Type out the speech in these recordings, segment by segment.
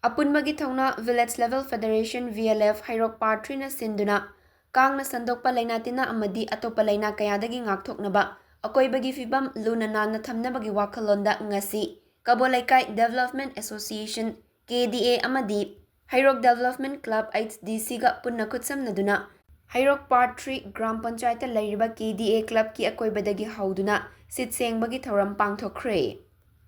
Apunbagi Thouna Village Level Federation VLF Heirok Part 3 na sinduna Kangna sandokpa laina tina amadi atopa laina kayadagi ngakthoknaba akoibagi fibam luna nana thamnabagi wakhalonda ngasi Kabolaikai Development Association KDA amadi Heirok Development Club HDC ga punna khutsamnaduna Heirok Part 3 Gram Panchayat lairiba KDA Club ki akoibadagi hauduna sitsengbagi thoram pangthokre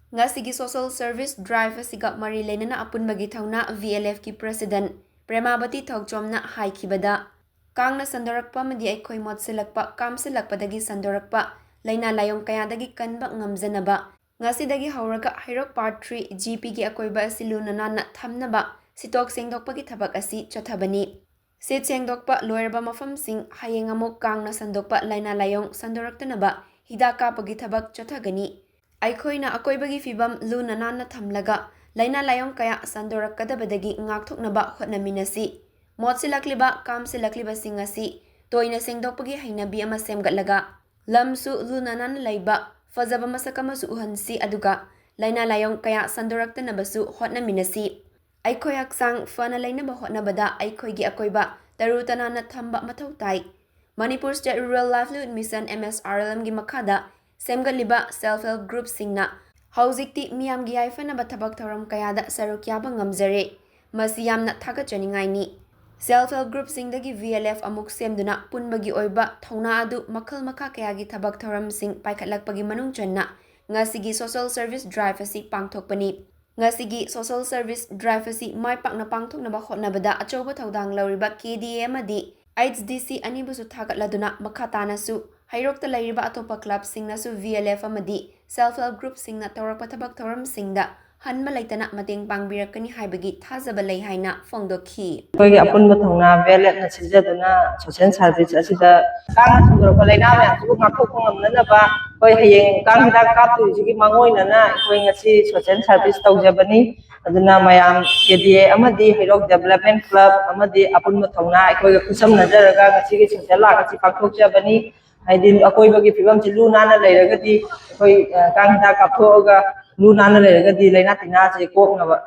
Ngasigi Social Service Drive asiga mari lenana Apunbagi Thouna VLF ki President Premabati Thokchomna haikibada Kangna sandorakpa madi aikoi motsilakpa kamsilakpadagi sandorakpa laina layong kayadagi kanba ngamjanaba ngasidagi hauraga Heirok Part 3 GP gi akoiba asiluna nana thamnaba sitok sengdokpagi thabak asi chathabani sit sengdokpa loirba mafamsing hayeng amok kangna sandokpa laina layong sandoraktanaba hidaka pagi thabak chathagani Aikoina akoibagi fibam luna nana thamlaga laina layong kaya sandorakkadabadagi ngakthoknaba hotnaminasi motsilakliba kamsilakliba singasi toina sengdokpagi hainabi ama semgatlaga lamsu luna nana laiba fajaba masakamasu uhansi aduga laina layong kaya sandoraktanabasu hotnaminasi aikoi haksang fana lainaba hotnabada aikoigi akoiba tarutanana thamba mathau tai Manipur State Rural Livelihood Mission MSRLM gi makhada Semgatliba self-help group singna hauzikti miyamgi yaifanaba thabak thoram kayada sarukyaba ngamjare masi yamna thagachaningaini self-help group singdagi VLF amuk semduna punbagi oiba thouna adu makhal makha kayagi thabak thoram sing paikhatlakpagi manungchanna ngasigi social service drive asi pangthokpani ngasigi social service drive asi maipakna pangthoknaba hotnabada achauba thodang lauriba KDA amadi HDC anibusu thagatladuna makhatanasu Heirok lairiba atopa club singnasu VLF amadi self-help group singna tawrakpa thabak thoram singda hanma laitana mateng pangbirakani haibagi thajaba lei haina fongdokhi Koigi Apunbagi Thouna VLF na sinjaduna social service asida kang sandorpa laina maya su ngakthok ngamnanaba koi hayeng kang hidak kaptu sigi mangoinana koi ngasi social service tawjabani aduna mayam KDA amadi Heirok Development Club amadi Apunbagi Thouna koi khusam ngasi social lak asi pakthokjabani Haidin akoibagi fibam si lu nana lairagadi koi kang hidak kapthoga lu nana lairagadi laina tina se koknaba